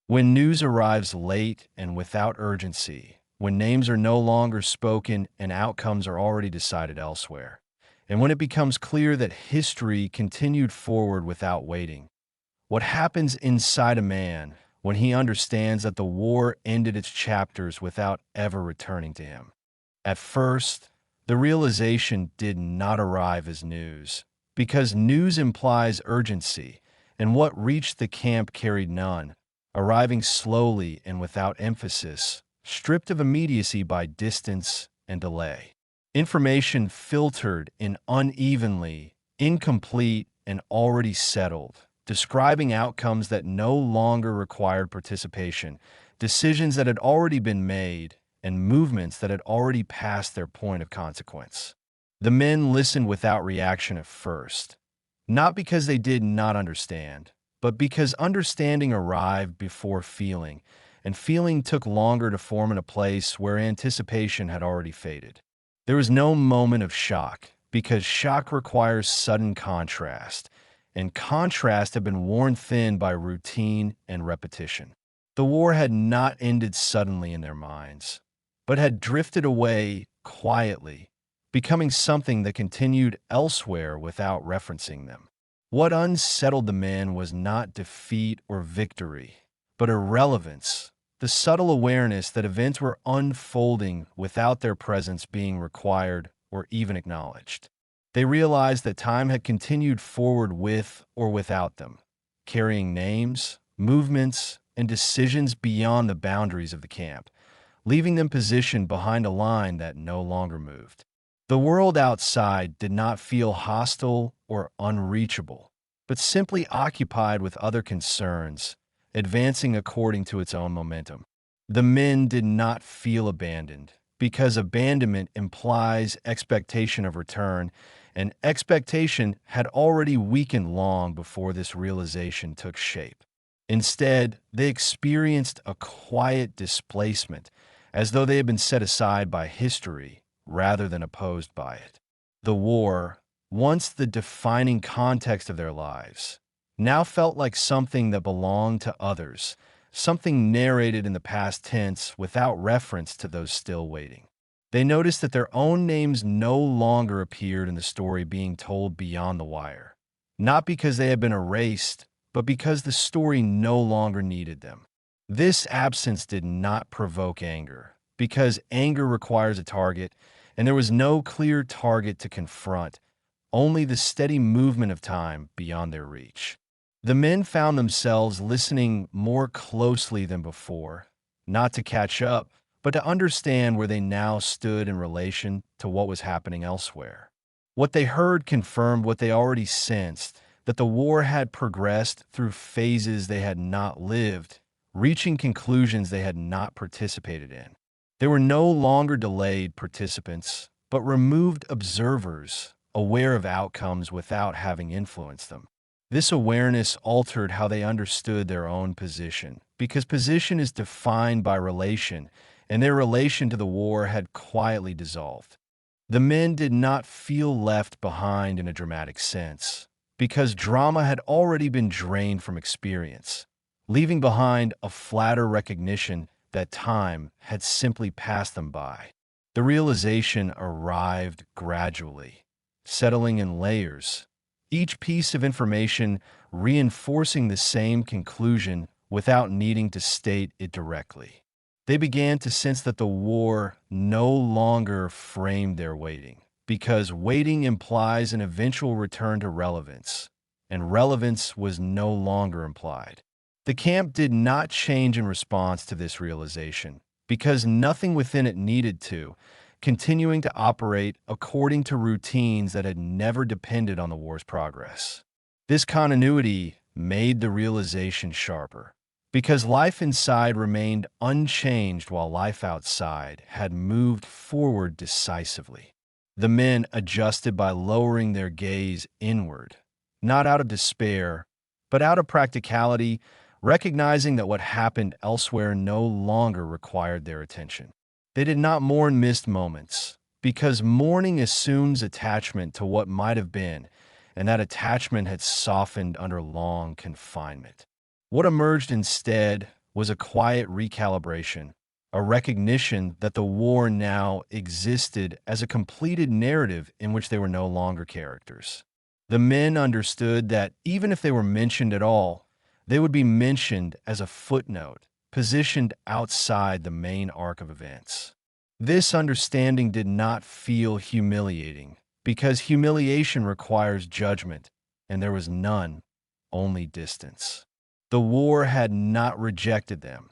When news arrives late and without urgency, when names are no longer spoken and outcomes are already decided elsewhere, and when it becomes clear that history continued forward without waiting, what happens inside a man when he understands that the war ended its chapters without ever returning to him? At first, the realization did not arrive as news, because news implies urgency, and what reached the camp carried none, arriving slowly and without emphasis, stripped of immediacy by distance and delay. Information filtered in unevenly, incomplete, and already settled, describing outcomes that no longer required participation, decisions that had already been made, and movements that had already passed their point of consequence. The men listened without reaction at first, not because they did not understand, but because understanding arrived before feeling, and feeling took longer to form in a place where anticipation had already faded. There was no moment of shock, because shock requires sudden contrast, and contrast had been worn thin by routine and repetition. The war had not ended suddenly in their minds, but had drifted away quietly, becoming something that continued elsewhere without referencing them. What unsettled the men was not defeat or victory, but irrelevance, the subtle awareness that events were unfolding without their presence being required or even acknowledged. They realized that time had continued forward with or without them, carrying names, movements, and decisions beyond the boundaries of the camp, leaving them positioned behind a line that no longer moved. The world outside did not feel hostile or unreachable, but simply occupied with other concerns, advancing according to its own momentum. The men did not feel abandoned, because abandonment implies expectation of return, and expectation had already weakened long before this realization took shape. Instead, they experienced a quiet displacement, as though they had been set aside by history rather than opposed by it. The war, once the defining context of their lives, now felt like something that belonged to others, something narrated in the past tense without reference to those still waiting. They noticed that their own names no longer appeared in the story being told beyond the wire, not because they had been erased, but because the story no longer needed them. This absence did not provoke anger, because anger requires a target, and there was no clear target to confront, only the steady movement of time beyond their reach. The men found themselves listening more closely than before, not to catch up, but to understand where they now stood in relation to what was happening elsewhere. What they heard confirmed what they already sensed, that the war had progressed through phases they had not lived, reaching conclusions they had not participated in. They were no longer delayed participants, but removed observers, aware of outcomes without having influenced them. This awareness altered how they understood their own position, because position is defined by relation, and their relation to the war had quietly dissolved. The men did not feel left behind in a dramatic sense, because drama had already been drained from experience, leaving behind a flatter recognition that time had simply passed them by. The realization arrived gradually, settling in layers, each piece of information reinforcing the same conclusion without needing to state it directly. They began to sense that the war no longer framed their waiting, because waiting implies an eventual return to relevance, and relevance was no longer implied. The camp did not change in response to this realization, because nothing within it needed to, continuing to operate according to routines that had never depended on the war's progress. This continuity made the realization sharper, because life inside remained unchanged while life outside had moved forward decisively. The men adjusted by lowering their gaze inward, not out of despair, but out of practicality, recognizing that what happened elsewhere no longer required their attention. They did not mourn missed moments, because mourning assumes attachment to what might have been, and that attachment had softened under long confinement. What emerged instead was a quiet recalibration, a recognition that the war now existed as a completed narrative in which they were no longer characters. The men understood that even if they were mentioned at all, they would be mentioned as a footnote, positioned outside the main arc of events. This understanding did not feel humiliating, because humiliation requires judgment, and there was none, only distance. The war had not rejected them,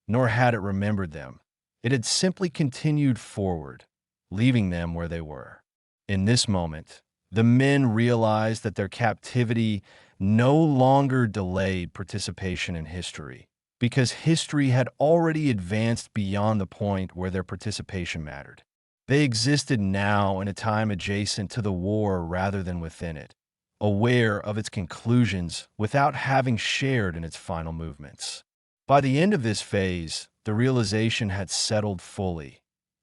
nor had it remembered them. It had simply continued forward, leaving them where they were. In this moment, the men realized that their captivity no longer delayed participation in history, because history had already advanced beyond the point where their participation mattered. They existed now in a time adjacent to the war rather than within it, aware of its conclusions without having shared in its final movements. By the end of this phase, the realization had settled fully,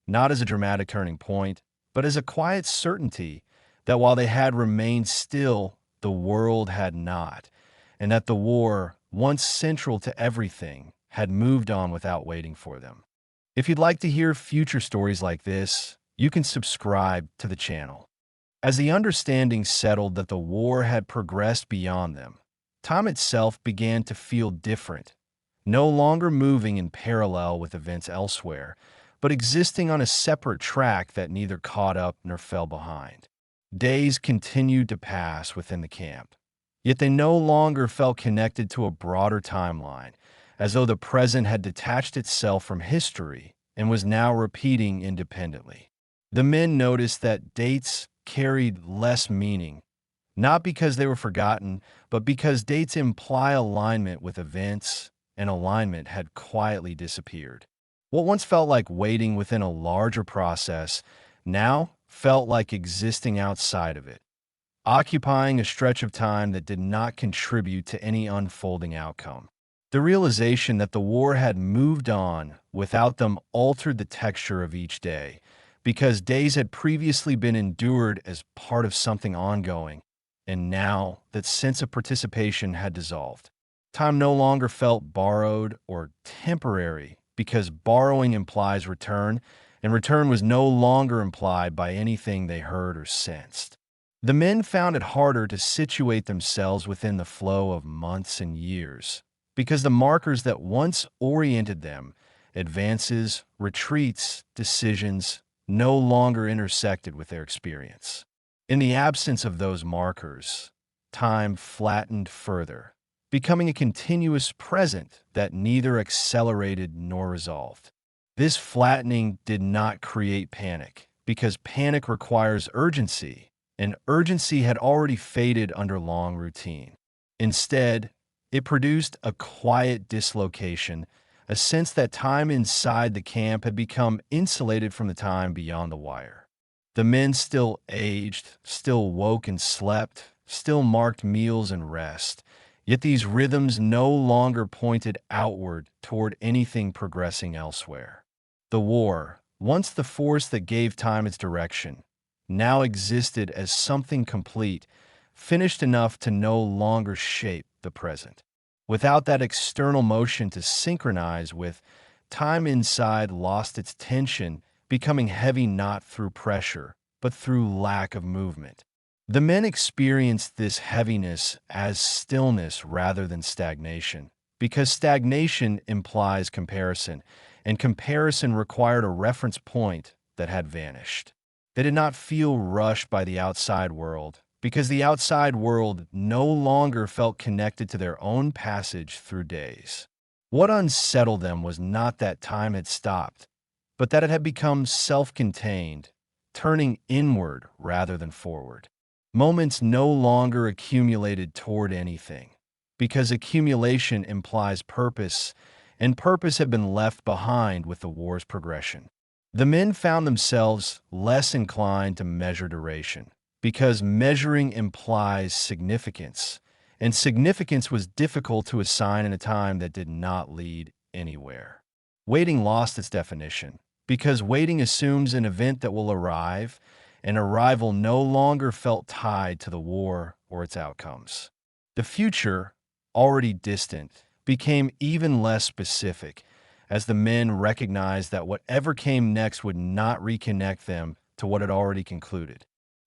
not as a dramatic turning point, but as a quiet certainty that while they had remained still, the world had not, and that the war, once central to everything, had moved on without waiting for them. If you'd like to hear future stories like this, you can subscribe to the channel. As the understanding settled that the war had progressed beyond them, time itself began to feel different, no longer moving in parallel with events elsewhere, but existing on a separate track that neither caught up nor fell behind. Days continued to pass within the camp, yet they no longer felt connected to a broader timeline, as though the present had detached itself from history and was now repeating independently. The men noticed that dates carried less meaning, not because they were forgotten, but because dates imply alignment with events, and alignment had quietly disappeared. What once felt like waiting within a larger process now felt like existing outside of it, occupying a stretch of time that did not contribute to any unfolding outcome. The realization that the war had moved on without them altered the texture of each day, because days had previously been endured as part of something ongoing, and now that sense of participation had dissolved. Time no longer felt borrowed or temporary, because borrowing implies return, and return was no longer implied by anything they heard or sensed. The men found it harder to situate themselves within the flow of months and years, because the markers that once oriented them, advances, retreats, decisions, no longer intersected with their experience. In the absence of those markers, time flattened further, becoming a continuous present that neither accelerated nor resolved. This flattening did not create panic, because panic requires urgency, and urgency had already faded under long routine. Instead, it produced a quiet dislocation, a sense that time inside the camp had become insulated from the time beyond the wire. The men still aged, still woke and slept, still marked meals and rest, yet these rhythms no longer pointed outward toward anything progressing elsewhere. The war, once the force that gave time its direction, now existed as something complete, finished enough to no longer shape the present. Without that external motion to synchronize with, time inside lost its tension, becoming heavy not through pressure, but through lack of movement. The men experienced this heaviness as stillness rather than stagnation, because stagnation implies comparison, and comparison required a reference point that had vanished. They did not feel rushed by the outside world, because the outside world no longer felt connected to their own passage through days. What unsettled them was not that time had stopped, but that it had become self-contained, turning inward rather than forward. Moments no longer accumulated toward anything, because accumulation implies purpose, and purpose had been left behind with the war's progression. The men found themselves less inclined to measure duration, because measuring implies significance, and significance was difficult to assign in a time that did not lead anywhere. Waiting lost its definition, because waiting assumes an event that will arrive, and arrival no longer felt tied to the war or its outcomes. The future, already distant, became even less specific, as the men recognized that whatever came next would not reconnect them to what had already concluded.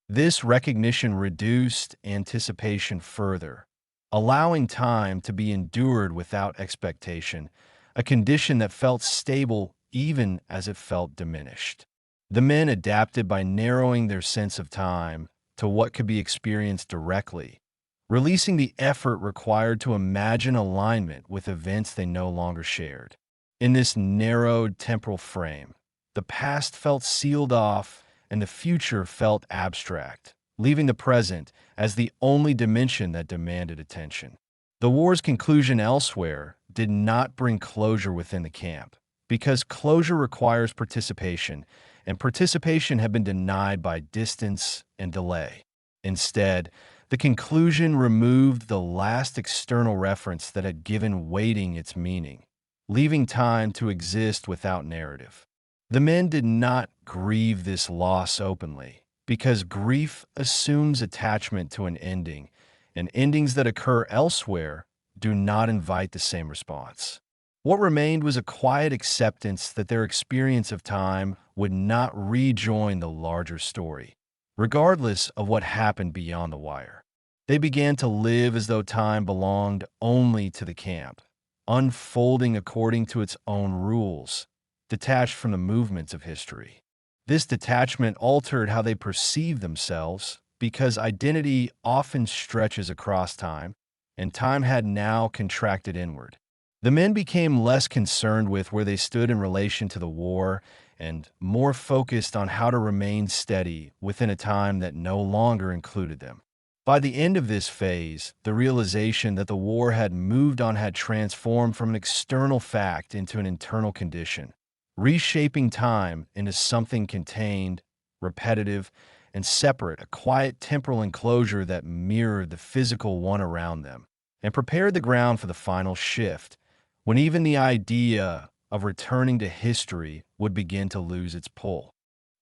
This recognition reduced anticipation further, allowing time to be endured without expectation, a condition that felt stable even as it felt diminished. The men adapted by narrowing their sense of time to what could be experienced directly, releasing the effort required to imagine alignment with events they no longer shared. In this narrowed temporal frame, the past felt sealed off and the future felt abstract, leaving the present as the only dimension that demanded attention. The war's conclusion elsewhere did not bring closure within the camp, because closure requires participation, and participation had been denied by distance and delay. Instead, the conclusion removed the last external reference that had given waiting its meaning, leaving time to exist without narrative. The men did not grieve this loss openly, because grief assumes attachment to an ending, and endings that occur elsewhere do not invite the same response. What remained was a quiet acceptance that their experience of time would not rejoin the larger story, regardless of what happened beyond the wire. They began to live as though time belonged only to the camp, unfolding according to its own rules, detached from the movements of history. This detachment altered how they perceived themselves, because identity often stretches across time, and time had now contracted inward. The men became less concerned with where they stood in relation to the war and more focused on how to remain steady within a time that no longer included them. By the end of this phase, the realization that the war had moved on had transformed from an external fact into an internal condition, reshaping time into something contained, repetitive, and separate, a quiet temporal enclosure that mirrored the physical one around them, and prepared the ground for the final shift, when even the idea of returning to history would begin to lose its pull.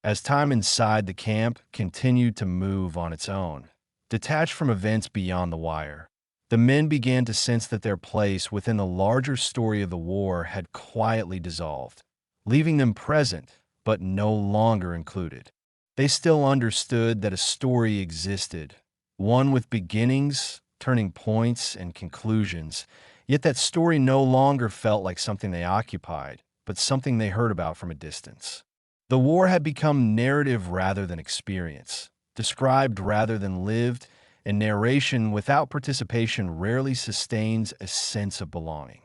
As time inside the camp continued to move on its own, detached from events beyond the wire, the men began to sense that their place within the larger story of the war had quietly dissolved, leaving them present but no longer included. They still understood that a story existed, one with beginnings, turning points, and conclusions, yet that story no longer felt like something they occupied, but something they heard about from a distance. The war had become narrative rather than experience, described rather than lived, and narration without participation rarely sustains a sense of belonging.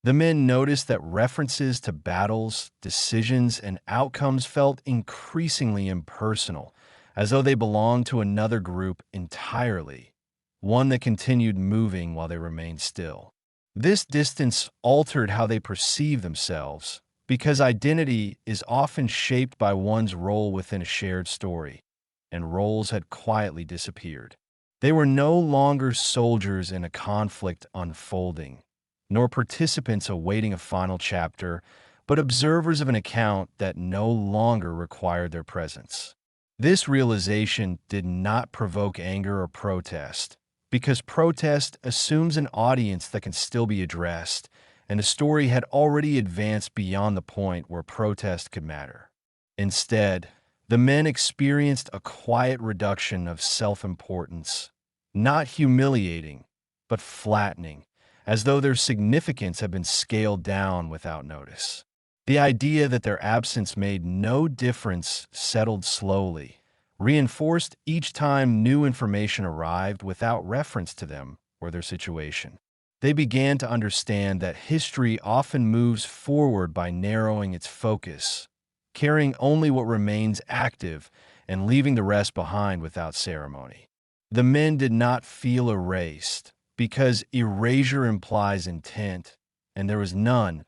The men noticed that references to battles, decisions, and outcomes felt increasingly impersonal, as though they belonged to another group entirely, one that continued moving while they remained still. This distance altered how they perceived themselves, because identity is often shaped by one's role within a shared story, and roles had quietly disappeared. They were no longer soldiers in a conflict unfolding, nor participants awaiting a final chapter, but observers of an account that no longer required their presence. This realization did not provoke anger or protest, because protest assumes an audience that can still be addressed, and the story had already advanced beyond the point where protest could matter. Instead, the men experienced a quiet reduction of self-importance, not humiliating, but flattening, as though their significance had been scaled down without notice. The idea that their absence made no difference settled slowly, reinforced each time new information arrived without reference to them or their situation. They began to understand that history often moves forward by narrowing its focus, carrying only what remains active and leaving the rest behind without ceremony. The men did not feel erased, because erasure implies intent, and there was none,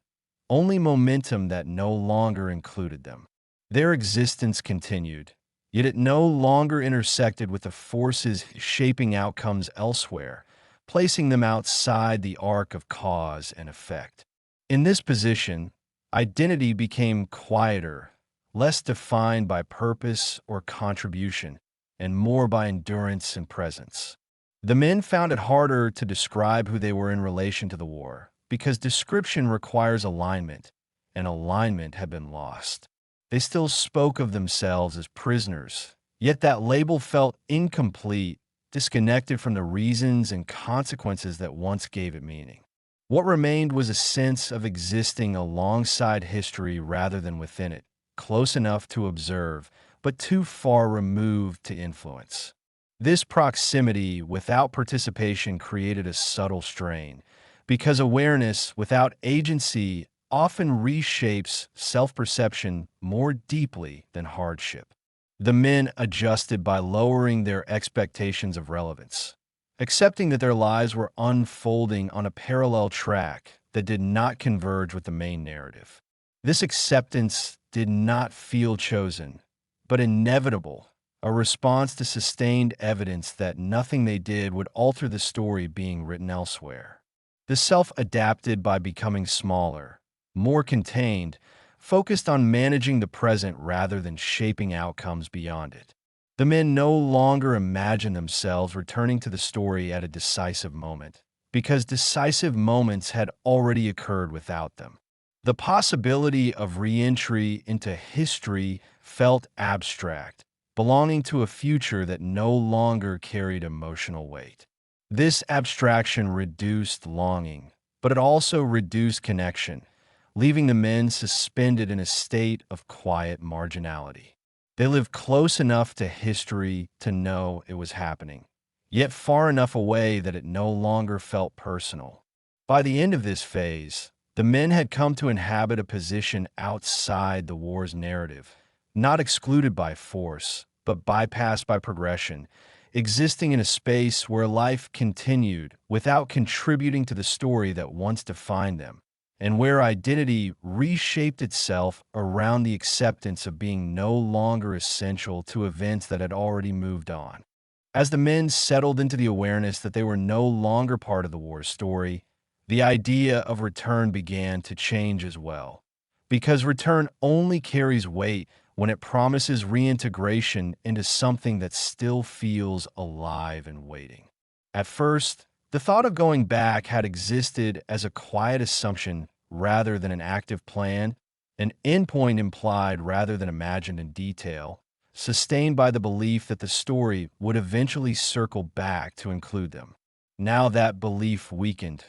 only momentum that no longer included them. Their existence continued, yet it no longer intersected with the forces shaping outcomes elsewhere, placing them outside the arc of cause and effect. In this position, identity became quieter, less defined by purpose or contribution, and more by endurance and presence. The men found it harder to describe who they were in relation to the war, because description requires alignment, and alignment had been lost. They still spoke of themselves as prisoners, yet that label felt incomplete, disconnected from the reasons and consequences that once gave it meaning. What remained was a sense of existing alongside history rather than within it, close enough to observe, but too far removed to influence. This proximity without participation created a subtle strain, because awareness without agency often reshapes self-perception more deeply than hardship. The men adjusted by lowering their expectations of relevance, accepting that their lives were unfolding on a parallel track that did not converge with the main narrative. This acceptance did not feel chosen, but inevitable, a response to sustained evidence that nothing they did would alter the story being written elsewhere. The self adapted by becoming smaller, more contained, focused on managing the present rather than shaping outcomes beyond it. The men no longer imagined themselves returning to the story at a decisive moment, because decisive moments had already occurred without them. The possibility of re-entry into history felt abstract, belonging to a future that no longer carried emotional weight. This abstraction reduced longing, but it also reduced connection, leaving the men suspended in a state of quiet marginality. They lived close enough to history to know it was happening, yet far enough away that it no longer felt personal. By the end of this phase, the men had come to inhabit a position outside the war's narrative, not excluded by force, but bypassed by progression, existing in a space where life continued without contributing to the story that once defined them, and where identity reshaped itself around the acceptance of being no longer essential to events that had already moved on. As the men settled into the awareness that they were no longer part of the war's story, the idea of return began to change as well, because return only carries weight when it promises reintegration into something that still feels alive and waiting. At first, the thought of going back had existed as a quiet assumption rather than an active plan, an endpoint implied rather than imagined in detail, sustained by the belief that the story would eventually circle back to include them. Now that belief weakened,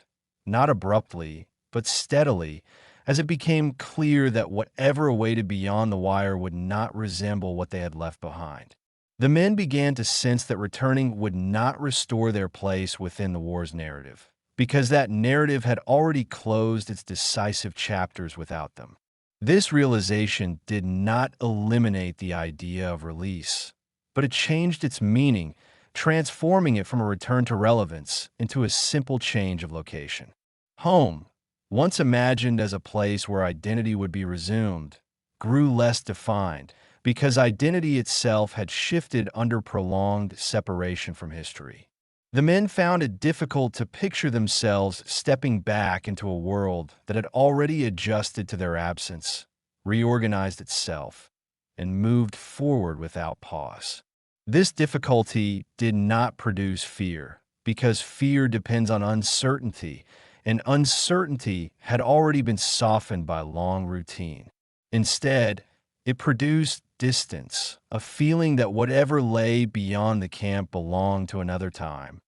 not abruptly, but steadily, as it became clear that whatever awaited beyond the wire would not resemble what they had left behind. The men began to sense that returning would not restore their place within the war's narrative, because that narrative had already closed its decisive chapters without them. This realization did not eliminate the idea of release, but it changed its meaning, transforming it from a return to relevance into a simple change of location. Home, once imagined as a place where identity would be resumed, grew less defined because identity itself had shifted under prolonged separation from history. The men found it difficult to picture themselves stepping back into a world that had already adjusted to their absence, reorganized itself, and moved forward without pause. This difficulty did not produce fear, because fear depends on uncertainty, and uncertainty had already been softened by long routine. Instead, it produced distance, a feeling that whatever lay beyond the camp belonged to another time,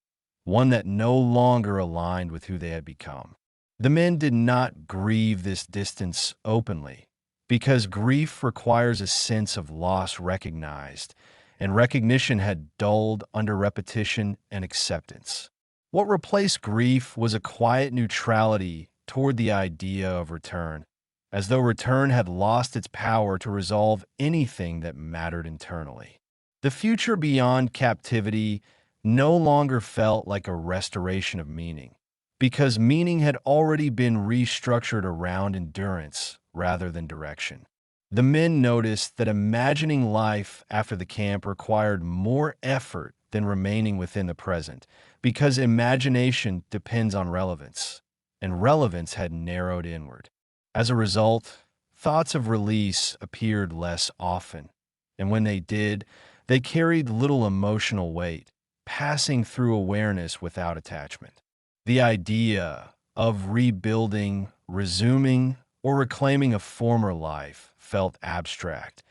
one that no longer aligned with who they had become. The men did not grieve this distance openly, because grief requires a sense of loss recognized, and recognition had dulled under repetition and acceptance. What replaced grief was a quiet neutrality toward the idea of return, as though return had lost its power to resolve anything that mattered internally. The future beyond captivity no longer felt like a restoration of meaning, because meaning had already been restructured around endurance rather than direction. The men noticed that imagining life after the camp required more effort than remaining within the present, because imagination depends on relevance, and relevance had narrowed inward. As a result, thoughts of release appeared less often, and when they did, they carried little emotional weight, passing through awareness without attachment. The idea, of rebuilding, resuming, or reclaiming a former life felt abstract,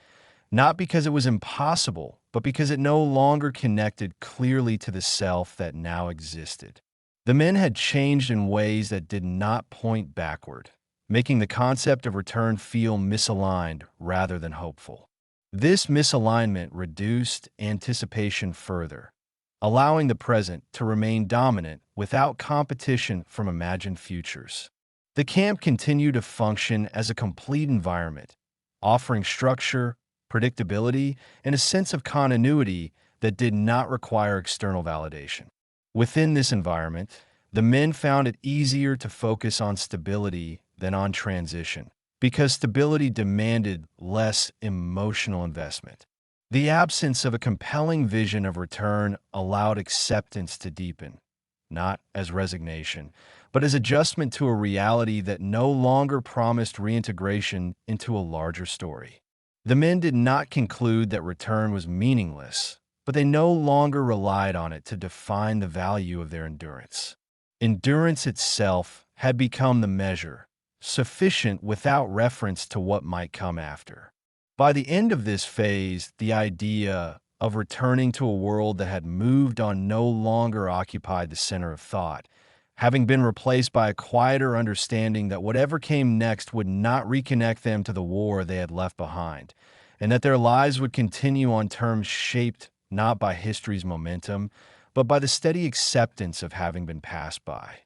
not because it was impossible, but because it no longer connected clearly to the self that now existed. The men had changed in ways that did not point backward, making the concept of return feel misaligned rather than hopeful. This misalignment reduced anticipation further, allowing the present to remain dominant without competition from imagined futures. The camp continued to function as a complete environment, offering structure, predictability, and a sense of continuity that did not require external validation. Within this environment, the men found it easier to focus on stability than on transition, because stability demanded less emotional investment. The absence of a compelling vision of return allowed acceptance to deepen, not as resignation, but as adjustment to a reality that no longer promised reintegration into a larger story. The men did not conclude that return was meaningless, but they no longer relied on it to define the value of their endurance. Endurance itself had become the measure, sufficient without reference to what might come after. By the end of this phase, the idea of returning to a world that had moved on no longer occupied the center of thought, having been replaced by a quieter understanding that whatever came next would not reconnect them to the war they had left behind, and that their lives would continue on terms shaped not by history's momentum, but by the steady acceptance of having been passed by.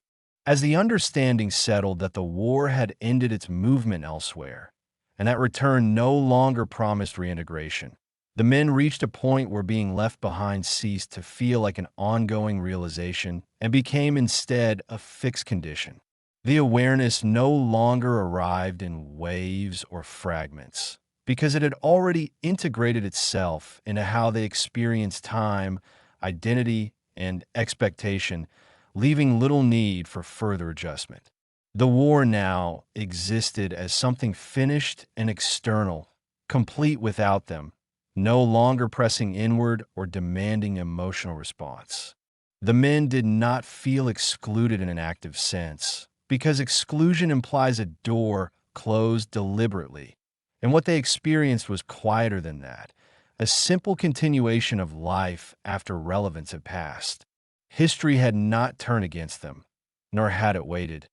As the understanding settled that the war had ended its movement elsewhere, and that return no longer promised reintegration, the men reached a point where being left behind ceased to feel like an ongoing realization and became instead a fixed condition. The awareness no longer arrived in waves or fragments, because it had already integrated itself into how they experienced time, identity, and expectation, leaving little need for further adjustment. The war now existed as something finished and external, complete without them, no longer pressing inward or demanding emotional response. The men did not feel excluded in an active sense, because exclusion implies a door closed deliberately, and what they experienced was quieter than that, a simple continuation of life after relevance had passed. History had not turned against them, nor had it waited,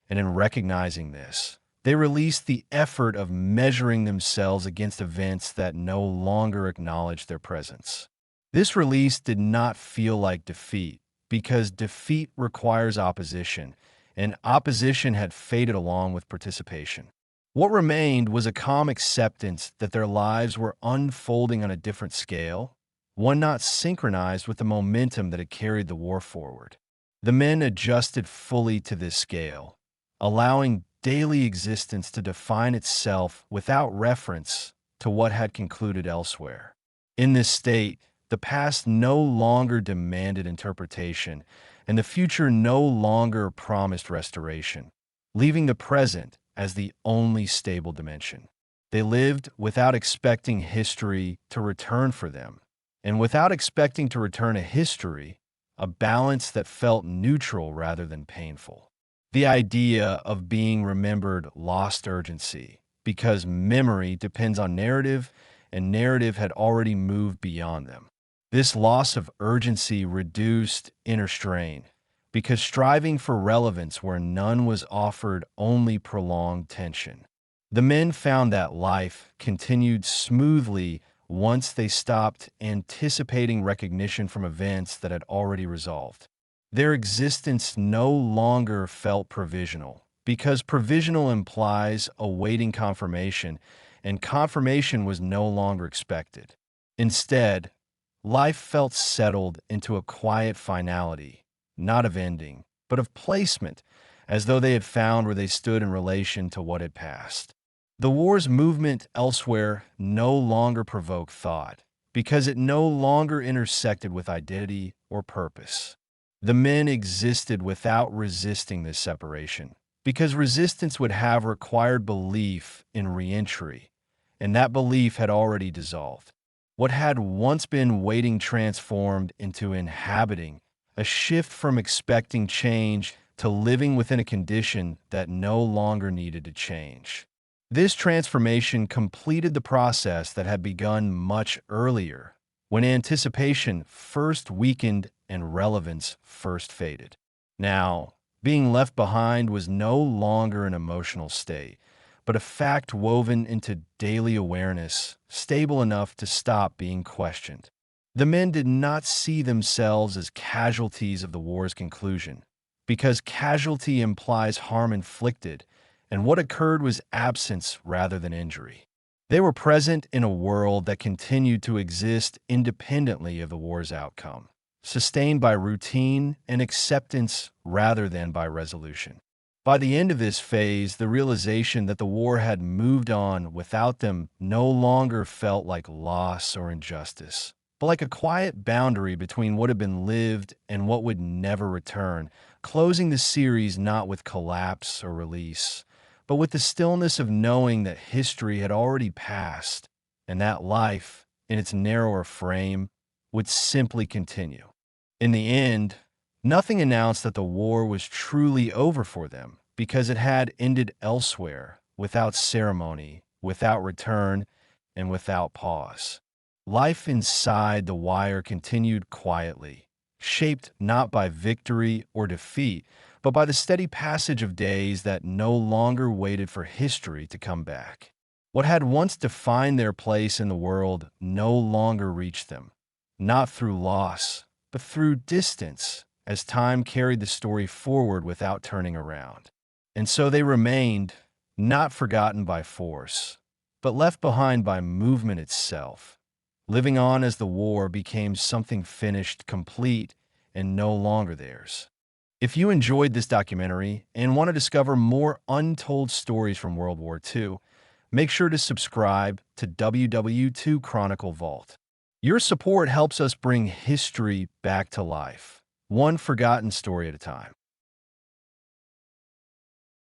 and in recognizing this, they released the effort of measuring themselves against events that no longer acknowledged their presence. This release did not feel like defeat, because defeat requires opposition, and opposition had faded along with participation. What remained was a calm acceptance that their lives were unfolding on a different scale, one not synchronized with the momentum that had carried the war forward. The men adjusted fully to this scale, allowing daily existence to define itself without reference to what had concluded elsewhere. In this state, the past no longer demanded interpretation, and the future no longer promised restoration, leaving the present as the only stable dimension. They lived without expecting history to return for them, and without expecting to return a history, a balance that felt neutral rather than painful. The idea of being remembered lost urgency, because memory depends on narrative, and narrative had already moved beyond them. This loss of urgency reduced inner strain, because striving for relevance where none was offered only prolonged tension. The men found that life continued smoothly once they stopped anticipating recognition from events that had already resolved. Their existence no longer felt provisional, because provisional implies awaiting confirmation, and confirmation was no longer expected. Instead, life felt settled into a quiet finality, not of ending, but of placement, as though they had found where they stood in relation to what had passed. The war's movement elsewhere no longer provoked thought, because it no longer intersected with identity or purpose. The men existed without resisting this separation, because resistance would have required belief in reentry, and that belief had already dissolved. What had once been waiting transformed into inhabiting, a shift from expecting change to living within a condition that no longer needed to change. This transformation completed the process that had begun much earlier, when anticipation first weakened and relevance first faded. Now, being left behind was no longer an emotional state, but a fact woven into daily awareness, stable enough to stop being questioned. The men did not see themselves as casualties of the war's conclusion, because casualty implies harm inflicted, and what occurred was absence rather than injury. They were present in a world that continued to exist independently of the war's outcome, sustained by routine and acceptance rather than by resolution. By the end of this phase, the realization that the war had moved on without them no longer felt like loss or injustice, but like a quiet boundary between what had been lived and what would never return, closing the series not with collapse or release, but with the stillness of knowing that history had already passed and that life, in its narrower frame, would simply continue. In the end, nothing announced that the war was truly over for them, because it had ended elsewhere, without ceremony, without return, and without pause. Life inside the wire continued quietly, shaped not by victory or defeat, but by the steady passage of days that no longer waited for history to come back. What had once defined their place in the world no longer reached them, not through loss, but through distance, as time carried the story forward without turning around. And so they remained, not forgotten by force, but left behind by movement itself, living on as the war became something finished, complete, and no longer theirs. If you enjoyed this documentary and want to discover more untold stories from World War II, make sure to subscribe to WWII Chronicle Vault. Your support helps us bring history back to life, one forgotten story at a time.